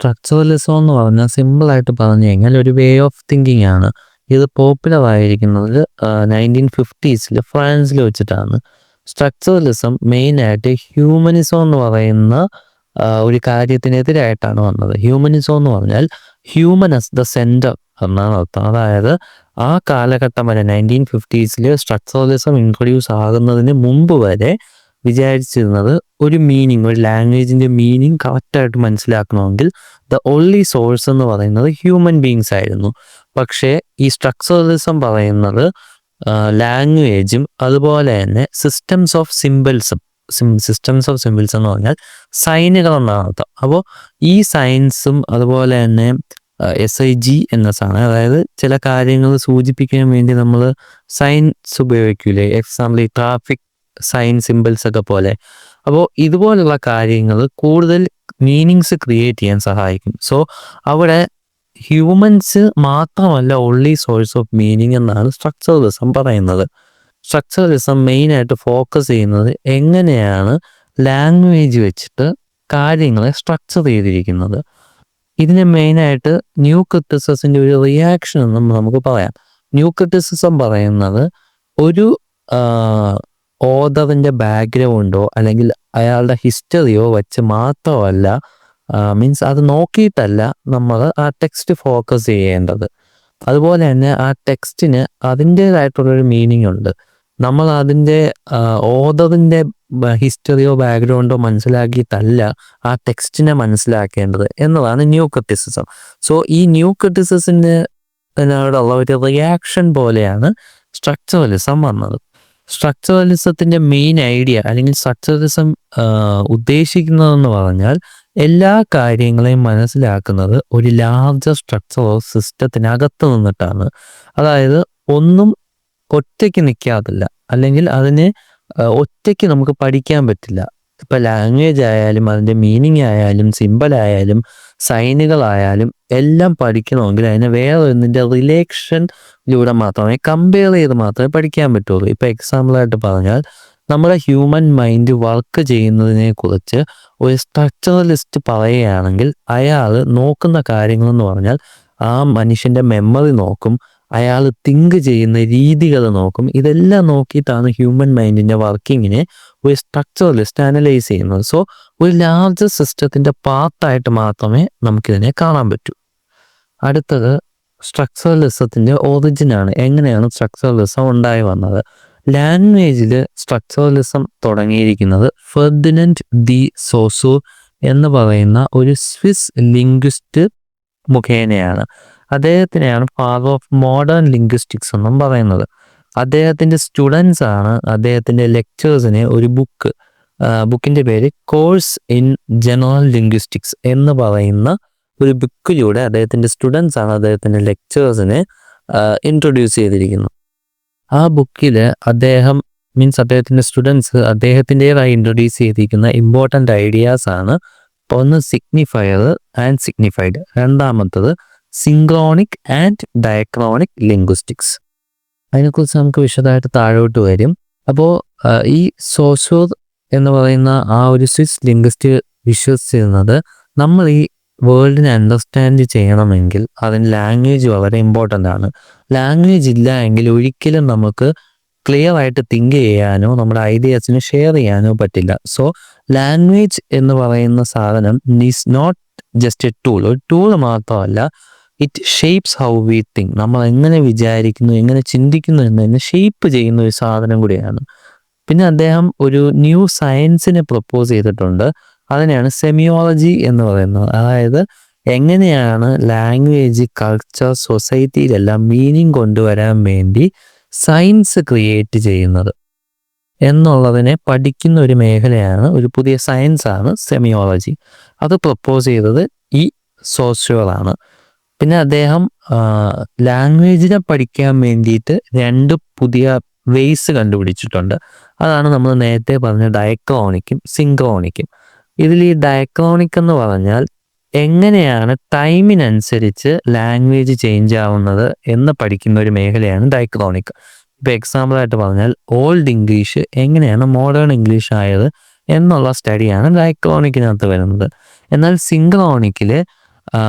Structuralism എന്ന് പറഞ്ഞാൽ സിമ്പിളായിട്ട് പറഞ്ഞു കഴിഞ്ഞാൽ ഒരു വേ ഓഫ് തിങ്കിങ് ആണ്. ഇത് പോപ്പുലർ ആയിരിക്കുന്നത് 1950s ഫ്രാൻസിൽ വെച്ചിട്ടാണ്. സ്ട്രക്ചറലിസം മെയിനായിട്ട് ഹ്യൂമനിസം എന്ന് പറയുന്ന ഒരു കാര്യത്തിനെതിരായിട്ടാണ് വന്നത്. ഹ്യൂമനിസം എന്ന് പറഞ്ഞാൽ ഹ്യൂമൻ ആസ് ദ സെൻറ്റർ എന്നാണ് അർത്ഥം. അതായത് ആ കാലഘട്ടം വരെ 1950s സ്ട്രക്ചറലിസം ഇൻട്രൊഡ്യൂസ് ആകുന്നതിന് മുമ്പ് വരെ വിചാരിച്ചിരുന്നത് ഒരു ലാംഗ്വേജിൻ്റെ മീനിങ് കറക്റ്റായിട്ട് മനസ്സിലാക്കണമെങ്കിൽ ദ ഓൺലി സോഴ്സ് എന്ന് പറയുന്നത് ഹ്യൂമൻ ബീങ്സ് ആയിരുന്നു. പക്ഷേ ഈ സ്ട്രക്ചറലിസം പറയുന്നത് ലാംഗ്വേജും അതുപോലെ തന്നെ സിസ്റ്റംസ് ഓഫ് സിമ്പിൾസ് എന്ന് പറഞ്ഞാൽ സൈനുകൾ എന്നാണ് അർത്ഥം. അപ്പോൾ ഈ സയൻസും അതുപോലെ തന്നെ SIG എന്ന സാധനം, അതായത് ചില കാര്യങ്ങൾ സൂചിപ്പിക്കാൻ വേണ്ടി നമ്മൾ സൈൻസ് ഉപയോഗിക്കൂലേ, എക്സാമ്പിൾ ഈ ട്രാഫിക് സൈൻ സിമ്പിൾസ് ഒക്കെ പോലെ. അപ്പോൾ ഇതുപോലുള്ള കാര്യങ്ങൾ കൂടുതൽ മീനിങ്സ് ക്രിയേറ്റ് ചെയ്യാൻ സഹായിക്കും. സോ അവിടെ ഹ്യൂമൻസ് മാത്രമല്ല ഓൺലി സോഴ്സ് ഓഫ് മീനിങ് എന്നാണ് സ്ട്രക്ചറലിസം പറയുന്നത്. സ്ട്രക്ചറലിസം മെയിനായിട്ട് ഫോക്കസ് ചെയ്യുന്നത് എങ്ങനെയാണ് ലാംഗ്വേജ് വെച്ചിട്ട് കാര്യങ്ങളെ സ്ട്രക്ചർ ചെയ്തിരിക്കുന്നത്. ഇതിന് മെയിനായിട്ട് ന്യൂ ക്രിറ്റിസിസത്തിൻ്റെ ഒരു റിയാക്ഷൻ എന്നും നമുക്ക് പറയാം. ന്യൂ ക്രിറ്റിസിസം പറയുന്നത് ഒരു ഓതറിൻ്റെ ബാക്ക്ഗ്രൗണ്ടോ അല്ലെങ്കിൽ അയാളുടെ ഹിസ്റ്ററിയോ വെച്ച് മാത്രമല്ല, മീൻസ് അത് നോക്കിയിട്ടല്ല നമ്മൾ ആ ടെക്സ്റ്റ് ഫോക്കസ് ചെയ്യേണ്ടത്. അതുപോലെ തന്നെ ആ ടെക്സ്റ്റിന് അതിൻ്റേതായിട്ടുള്ളൊരു മീനിങ് ഉണ്ട്. നമ്മൾ അതിൻ്റെ ഓതറിൻ്റെ ഹിസ്റ്ററിയോ ബാക്ക്ഗ്രൗണ്ടോ മനസ്സിലാക്കിയിട്ടല്ല ആ ടെക്സ്റ്റിനെ മനസ്സിലാക്കേണ്ടത് എന്നതാണ് ന്യൂ ക്രിറ്റിസിസം. സോ ഈ ന്യൂ ക്രിറ്റിസിസത്തിനോടുള്ള ഒരു റിയാക്ഷൻ പോലെയാണ് സ്ട്രക്ചറലിസം വന്നത്. സ്ട്രക്ചറലിസത്തിൻ്റെ മെയിൻ ഐഡിയ അല്ലെങ്കിൽ സ്ട്രക്ചറലിസം ഉദ്ദേശിക്കുന്നതെന്ന് പറഞ്ഞാൽ എല്ലാ കാര്യങ്ങളെയും മനസ്സിലാക്കുന്നത് ഒരു ലാർജർ സ്ട്രക്ചർ ഓഫ് സിസ്റ്റത്തിനകത്ത് നിന്നിട്ടാണ്. അതായത് ഒന്നും ഒറ്റയ്ക്ക് നിൽക്കാതില്ല, അല്ലെങ്കിൽ അതിന് ഒറ്റയ്ക്ക് നമുക്ക് പഠിക്കാൻ പറ്റില്ല. ഇപ്പം ലാംഗ്വേജ് ആയാലും അതിൻ്റെ മീനിങ് ആയാലും സിമ്പിളായാലും സൈനുകളായാലും എല്ലാം പഠിക്കണമെങ്കിൽ അതിനെ വേറെ ഒന്നിൻ്റെ റിലേഷനിലൂടെ മാത്രമേ, കമ്പയർ ചെയ്ത് മാത്രമേ പഠിക്കാൻ പറ്റുള്ളൂ. ഇപ്പം എക്സാമ്പിളായിട്ട് പറഞ്ഞാൽ നമ്മുടെ ഹ്യൂമൻ മൈൻഡ് വർക്ക് ചെയ്യുന്നതിനെ കുറിച്ച് ഒരു സ്ട്രക്ചറലിസ്റ്റ് പറയുകയാണെങ്കിൽ അയാൾ നോക്കുന്ന കാര്യങ്ങളെന്ന് പറഞ്ഞാൽ ആ മനുഷ്യൻ്റെ മെമ്മറി നോക്കും, അയാൾ തിങ്ക് ചെയ്യുന്ന രീതികൾ നോക്കും. ഇതെല്ലാം നോക്കിയിട്ടാണ് ഹ്യൂമൻ മൈൻഡിൻ്റെ വർക്കിങ്ങിനെ ഒരു സ്ട്രക്ചറലിസ്റ്റ് അനലൈസ് ചെയ്യുന്നത്. സോ ഒരു ലാർജർ സിസ്റ്റത്തിൻ്റെ പാർട്ടായിട്ട് മാത്രമേ നമുക്കിതിനെ കാണാൻ പറ്റൂ. അടുത്തത് സ്ട്രക്ചറലിസത്തിൻ്റെ ഒറിജിനാണ്. എങ്ങനെയാണ് സ്ട്രക്ചറലിസം ഉണ്ടായി വന്നത്? ലാംഗ്വേജിൽ സ്ട്രക്ചറലിസം തുടങ്ങിയിരിക്കുന്നത് ഫെർഡിനൻഡ് ദി സോസൂർ എന്ന് പറയുന്ന ഒരു സ്വിസ് ലിംഗ്വിസ്റ്റ് മുഖേനയാണ്. അദ്ദേഹത്തിനെയാണ് ഫാദർ ഓഫ് മോഡേൺ ലിംഗ്വിസ്റ്റിക്സ് എന്നും പറയുന്നത്. അദ്ദേഹത്തിൻ്റെ സ്റ്റുഡൻസ് ആണ് അദ്ദേഹത്തിൻ്റെ ലെക്ചേഴ്സിനെ ഒരു ബുക്കിൻ്റെ പേര് കോഴ്സ് ഇൻ ജനറൽ ലിംഗ്വിസ്റ്റിക്സ് എന്ന് പറയുന്ന ഒരു ബുക്കിലൂടെ അദ്ദേഹത്തിൻ്റെ സ്റ്റുഡൻസ് ആണ് അദ്ദേഹത്തിൻ്റെ ലെക്ചേഴ്സിനെ ഇൻട്രൊഡ്യൂസ് ചെയ്തിരിക്കുന്നത്. ആ ബുക്കിൽ അദ്ദേഹത്തിൻ്റെ സ്റ്റുഡൻസ് അദ്ദേഹത്തിൻ്റെതായി ഇൻട്രൊഡ്യൂസ് ചെയ്തിരിക്കുന്ന ഇമ്പോർട്ടൻ്റ് ഐഡിയാസ് ആണ്. ഒന്ന് സിഗ്നിഫയർ ആൻഡ് സിഗ്നിഫൈഡ്, രണ്ടാമത്തത് സിങ്ക്രോണിക് ആൻഡ് ഡയക്രോണിക് ലിംഗ്വിസ്റ്റിക്സ്. അതിനെക്കുറിച്ച് നമുക്ക് വിശദമായിട്ട് താഴോട്ട് വരും. അപ്പോൾ ഈ സോസൂർ എന്ന് പറയുന്ന ആ ഒരു സ്വിസ് ലിംഗ്വിസ്റ്റ് വിശ്വസിച്ചിരുന്നത് നമ്മൾ ഈ വേൾഡിനെ അണ്ടർസ്റ്റാൻഡ് ചെയ്യണമെങ്കിൽ അതിന് ലാംഗ്വേജ് വളരെ ഇമ്പോർട്ടൻ്റ് ആണ്. ലാംഗ്വേജ് ഇല്ല എങ്കിൽ ഒരിക്കലും നമുക്ക് ക്ലിയർ ആയിട്ട് തിങ്ക് ചെയ്യാനോ നമ്മുടെ ഐഡിയാസിനെ ഷെയർ ചെയ്യാനോ പറ്റില്ല. സോ ലാംഗ്വേജ് എന്ന് പറയുന്ന സാധനം is not just a tool, ഒരു ടൂൾ മാത്രമല്ല, it shapes how we think. നമ്മൾ എങ്ങനെ വിചാരിക്കുന്നു, എങ്ങനെ ചിന്തിക്കുന്നു എന്നതിനെ ഷേപ്പ് ചെയ്യുന്ന ഒരു സാധനം കൂടിയാണ്. പിന്നെ അദ്ദേഹം ഒരു ന്യൂ സയൻസിനെ പ്രപ്പോസ് ചെയ്തിട്ടുണ്ട്. അതിനെയാണ് സെമിയോളജി എന്ന് പറയുന്നത്. അതായത് എങ്ങനെയാണ് ലാംഗ്വേജ്, കൾച്ചർ, സൊസൈറ്റിയിലെല്ലാം മീനിങ് കൊണ്ടുവരാൻ വേണ്ടി സയൻസ് ക്രിയേറ്റ് ചെയ്യുന്നത് എന്നുള്ളതിനെ പഠിക്കുന്ന ഒരു മേഖലയാണ്, ഒരു പുതിയ സയൻസാണ് സെമിയോളജി. അത് പ്രപ്പോസ് ചെയ്തത് ഈ സോഷ്യോളാണ്. പിന്നെ അദ്ദേഹം ലാംഗ്വേജിനെ പഠിക്കാൻ വേണ്ടിയിട്ട് 2 പുതിയ വേയ്സ് കണ്ടുപിടിച്ചിട്ടുണ്ട്. അതാണ് നമ്മൾ നേരത്തെ പറഞ്ഞ ഡയക്രോണിക്കും സിങ്ക്രോണിക്കും. ഇതിൽ ഈ ഡയക്രോണിക് എന്ന് പറഞ്ഞാൽ എങ്ങനെയാണ് ടൈമിനനുസരിച്ച് ലാംഗ്വേജ് ചേഞ്ച് ആവുന്നത് എന്ന് പഠിക്കുന്ന ഒരു മേഖലയാണ് ഡയക്രോണിക്. ഇപ്പോൾ എക്സാമ്പിളായിട്ട് പറഞ്ഞാൽ ഓൾഡ് ഇംഗ്ലീഷ് എങ്ങനെയാണ് മോഡേൺ ഇംഗ്ലീഷ് ആയത് എന്നുള്ള സ്റ്റഡിയാണ് ഡയക്രോണിക്കിനകത്ത് വരുന്നത്. എന്നാൽ സിങ്ക്രോണിക്കിൽ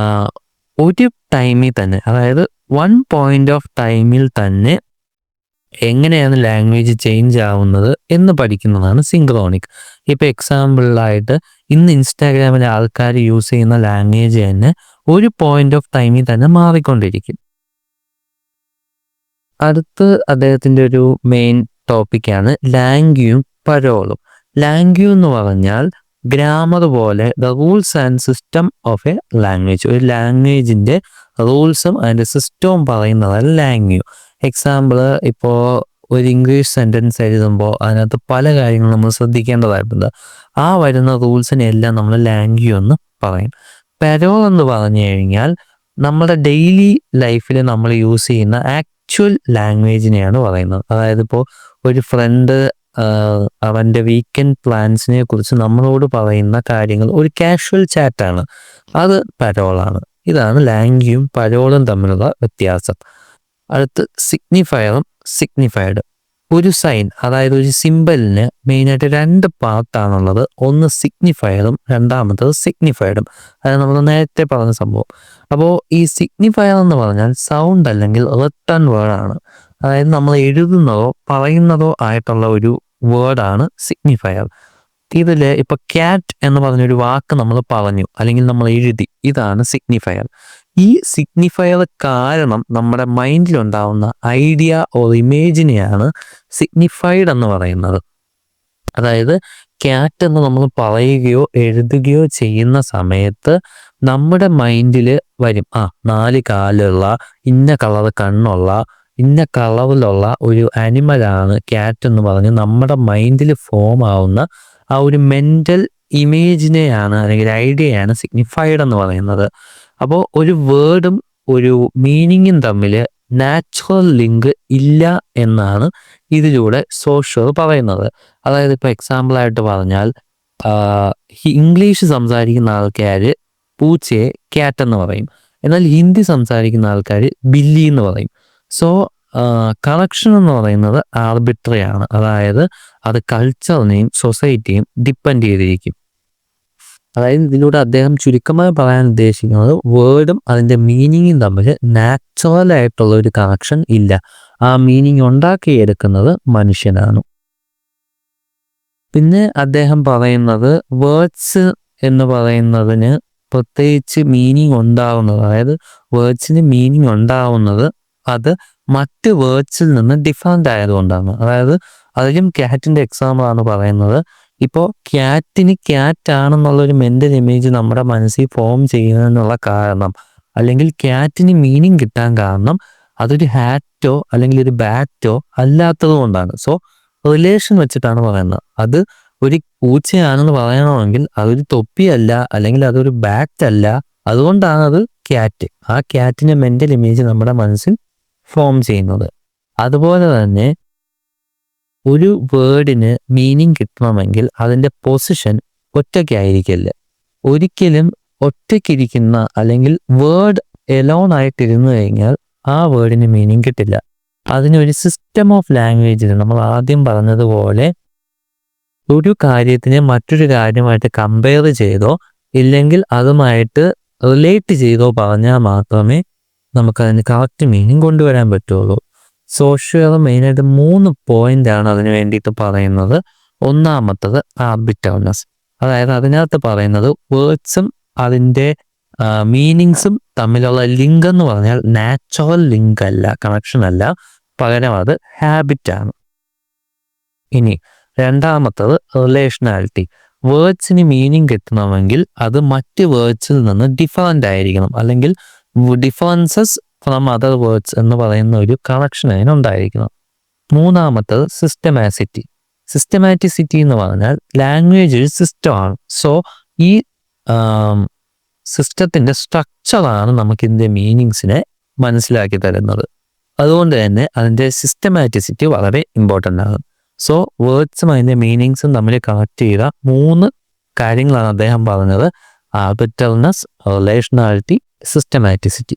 ഒരു ടൈമിൽ തന്നെ, അതായത് 1 പോയിന്റ് ഓഫ് ടൈമിൽ തന്നെ എങ്ങനെയാണ് ലാംഗ്വേജ് ചേഞ്ച് ആവുന്നത് എന്ന് പഠിക്കുന്നതാണ് സിങ്ക്രോണിക്. ഇപ്പോൾ എക്സാമ്പിളായിട്ട് ഇന്ന് ഇൻസ്റ്റാഗ്രാമിലെ ആൾക്കാർ യൂസ് ചെയ്യുന്ന ലാംഗ്വേജ് തന്നെ ഒരു പോയിന്റ് ഓഫ് ടൈമിൽ തന്നെ മാറിക്കൊണ്ടിരിക്കും. അടുത്ത് അദ്ദേഹത്തിൻ്റെ ഒരു മെയിൻ ടോപ്പിക്കാണ് ലാംഗ്വേജും പരോളും. ലാംഗ്വേജ് എന്ന് പറഞ്ഞാൽ ഗ്രാമർ പോലെ the rules and system of A language. ഒരു ലാംഗ്വേജിൻ്റെ റൂൾസും അതിൻ്റെ സിസ്റ്റവും പറയുന്നതാണ് ലാംഗ്വേജ്. എക്സാമ്പിൾ, ഇപ്പോൾ ഒരു ഇംഗ്ലീഷ് സെൻറ്റൻസ് എഴുതുമ്പോൾ അതിനകത്ത് പല കാര്യങ്ങളും നമ്മൾ ശ്രദ്ധിക്കേണ്ടതായിട്ടുണ്ട്. ആ വരുന്ന റൂൾസിനെല്ലാം നമ്മൾ ലാംഗ്വേജ് എന്ന് പറയും. പരോൾ എന്ന് പറഞ്ഞു കഴിഞ്ഞാൽ നമ്മുടെ ഡെയിലി ലൈഫിൽ നമ്മൾ യൂസ് ചെയ്യുന്ന ആക്ച്വൽ ലാംഗ്വേജിനെയാണ് പറയുന്നത്. അതായത് ഇപ്പോൾ ഒരു ഫ്രണ്ട് അവൻ്റെ വീക്കെൻഡ് പ്ലാൻസിനെ കുറിച്ച് നമ്മളോട് പറയുന്ന കാര്യങ്ങൾ ഒരു കാഷ്വൽ ചാറ്റാണ്, അത് പരോളാണ്. ഇതാണ് ലാംഗ്വേജും പരോളും തമ്മിലുള്ള വ്യത്യാസം. അടുത്ത് സിഗ്നിഫയറും സിഗ്നിഫൈഡ്. ഒരു സൈൻ, അതായത് ഒരു സിമ്പലിന് മെയിനായിട്ട് 2 പാർട്ടാണുള്ളത്. ഒന്ന് സിഗ്നിഫയറും രണ്ടാമത്തത് സിഗ്നിഫൈഡും. അതായത് നമ്മൾ നേരത്തെ പറഞ്ഞ സംഭവം. അപ്പോൾ ഈ സിഗ്നിഫയർ എന്ന് പറഞ്ഞാൽ സൗണ്ട് അല്ലെങ്കിൽ റിട്ടൺ വേർഡാണ്. അതായത് നമ്മൾ എഴുതുന്നതോ പറയുന്നതോ ആയിട്ടുള്ള ഒരു വേർഡാണ് സിഗ്നിഫയർ. ഇതിൽ ഇപ്പോൾ ക്യാറ്റ് എന്ന് പറഞ്ഞൊരു വാക്ക് നമ്മൾ പറഞ്ഞു അല്ലെങ്കിൽ നമ്മൾ എഴുതി, ഇതാണ് സിഗ്നിഫയർ. ഈ സിഗ്നിഫയർ കാരണം നമ്മുടെ മൈൻഡിലുണ്ടാവുന്ന ഐഡിയ ഓർ ഇമേജിനെയാണ് സിഗ്നിഫൈഡ് എന്ന് പറയുന്നത്. അതായത് ക്യാറ്റ് എന്ന് നമ്മൾ പറയുകയോ എഴുതുകയോ ചെയ്യുന്ന സമയത്ത് നമ്മുടെ മൈൻഡിൽ വരും, 4 കാലുള്ള ഇന്ന കളർ കണ്ണുള്ള ഇന്ന കളറിലുള്ള ഒരു ആനിമലാണ് ക്യാറ്റ് എന്ന് പറഞ്ഞ് നമ്മുടെ മൈൻഡിൽ ഫോം ആവുന്ന ആ ഒരു മെൻ്റൽ ഇമേജിനെയാണ് അല്ലെങ്കിൽ ഐഡിയയാണ് സിഗ്നിഫൈഡ് എന്ന് പറയുന്നത്. അപ്പോൾ ഒരു വേർഡും ഒരു മീനിങ്ങും തമ്മിൽ നാച്ചുറൽ ലിങ്ക് ഇല്ല എന്നാണ് ഇതിലൂടെ സോഷ്യൽ പറയുന്നത്. അതായത് ഇപ്പോൾ എക്സാമ്പിളായിട്ട് പറഞ്ഞാൽ ഇംഗ്ലീഷ് സംസാരിക്കുന്ന ആൾക്കാർ പൂച്ചയെ ക്യാറ്റ് എന്ന് പറയും, എന്നാൽ ഹിന്ദി സംസാരിക്കുന്ന ആൾക്കാർ ബില്ലി എന്ന് പറയും. സോ കറക്ഷൻ എന്ന് പറയുന്നത് ആർബിട്രറി ആണ്, അതായത് അത് കൾച്ചറിനെയും സൊസൈറ്റിയും ഡിപ്പെൻഡ് ചെയ്തിരിക്കും. അതായത് ഇതിലൂടെ അദ്ദേഹം ചുരുക്കമായി പറയാൻ ഉദ്ദേശിക്കുന്നത് വേർഡും അതിൻ്റെ മീനിങ്ങും തമ്മിൽ നാച്ചുറൽ ആയിട്ടുള്ള ഒരു കണക്ഷൻ ഇല്ല, ആ മീനിങ് ഉണ്ടാക്കിയെടുക്കുന്നത് മനുഷ്യനാണ്. പിന്നെ അദ്ദേഹം പറയുന്നത് വേർഡ്സ് എന്ന് പറയുന്നതിന് പ്രത്യേകിച്ച് മീനിങ് ഉണ്ടാവുന്നത്, അതായത് വേർഡ്സിന് മീനിങ് ഉണ്ടാവുന്നത് അത് മറ്റ് വേർഡ്സിൽ നിന്ന് ഡിഫറൻ്റ് ആയതുകൊണ്ടാണ്. അതായത് അതിലും ക്യാറ്റിൻ്റെ എക്സാമ്പിളാണ് പറയുന്നത്. ഇപ്പോൾ ക്യാറ്റിന് ക്യാറ്റ് ആണെന്നുള്ളൊരു മെൻ്റൽ ഇമേജ് നമ്മുടെ മനസ്സിൽ ഫോം ചെയ്യുന്നതിനുള്ള കാരണം, അല്ലെങ്കിൽ ക്യാറ്റിന് മീനിങ് കിട്ടാൻ കാരണം അതൊരു ഹാറ്റോ അല്ലെങ്കിൽ ഒരു ബാറ്റോ അല്ലാത്തത് കൊണ്ടാണ്. സോ റിലേഷൻ വെച്ചിട്ടാണ് പറയുന്നത്. അത് ഒരു പൂച്ചയാണെന്ന് പറയണമെങ്കിൽ അതൊരു തൊപ്പിയല്ല അല്ലെങ്കിൽ അതൊരു ബാറ്റ് അല്ല, അതുകൊണ്ടാണ് അത് ക്യാറ്റ്. ആ ക്യാറ്റിൻ്റെ മെൻ്റൽ ഇമേജ് നമ്മുടെ മനസ്സിൽ ഫോം ചെയ്യുന്നത്. അതുപോലെ തന്നെ ഒരു വേർഡിന് മീനിങ് കിട്ടണമെങ്കിൽ അതിൻ്റെ പൊസിഷൻ ഒറ്റയ്ക്കായിരിക്കില്ല. ഒരിക്കലും ഒറ്റയ്ക്കിരിക്കുന്ന അല്ലെങ്കിൽ വേർഡ് എലോൺ ആയിട്ടിരുന്നു കഴിഞ്ഞാൽ ആ വേർഡിന് മീനിങ് കിട്ടില്ല. അതിനൊരു സിസ്റ്റം ഓഫ് ലാംഗ്വേജിൽ നമ്മൾ ആദ്യം പറഞ്ഞതുപോലെ ഒരു കാര്യത്തിനെ മറ്റൊരു കാര്യമായിട്ട് കമ്പയർ ചെയ്തോ ഇല്ലെങ്കിൽ അതുമായിട്ട് റിലേറ്റ് ചെയ്തോ പറഞ്ഞാൽ മാത്രമേ നമുക്കതിന് കറക്റ്റ് മീനിങ് കൊണ്ടുവരാൻ പറ്റുള്ളൂ. സോഷ്യൽ മെയിനായിട്ട് 3 പോയിൻ്റാണ് അതിന് വേണ്ടിയിട്ട് പറയുന്നത്. ഒന്നാമത്തത് ആർബിറ്റർനെസ്, അതായത് അതിനകത്ത് പറയുന്നത് വേർഡ്സും അതിൻ്റെ മീനിങ്സും തമ്മിലുള്ള ലിങ്ക് എന്ന് പറഞ്ഞാൽ നാച്ചുറൽ ലിങ്ക് അല്ല, കണക്ഷൻ അല്ല, പകരം അത് ഹാബിറ്റാണ്. ഇനി രണ്ടാമത്തത് റിലേഷണാലിറ്റി. വേർഡ്സിന് മീനിങ് കിട്ടണമെങ്കിൽ അത് മറ്റ് വേർഡ്സിൽ നിന്ന് ഡിഫറൻ്റ് ആയിരിക്കണം, അല്ലെങ്കിൽ ഡിഫറൻസസ് ഫ്രം അതർ വേർഡ്സ് എന്ന് പറയുന്ന ഒരു കണക്ഷൻ അതിനുണ്ടായിരിക്കണം. മൂന്നാമത്തത് സിസ്റ്റമാറ്റിസിറ്റി. സിസ്റ്റമാറ്റിസിറ്റി എന്ന് പറഞ്ഞാൽ ലാംഗ്വേജ് ഒരു സിസ്റ്റമാണ്. സോ ഈ സിസ്റ്റത്തിൻ്റെ സ്ട്രക്ചറാണ് നമുക്കിതിൻ്റെ മീനിങ്സിനെ മനസ്സിലാക്കി തരുന്നത്. അതുകൊണ്ട് തന്നെ അതിൻ്റെ സിസ്റ്റമാറ്റിസിറ്റി വളരെ ഇമ്പോർട്ടൻ്റ് ആണ്. സോ വേർഡ്സും അതിൻ്റെ മീനിങ്സും തമ്മിൽ കണക്ട് ചെയ്ത 3 കാര്യങ്ങളാണ് അദ്ദേഹം പറഞ്ഞത്: ആർബിറ്റർനെസ്, റിലേഷണാലിറ്റി, സിസ്റ്റമാറ്റിസിറ്റി.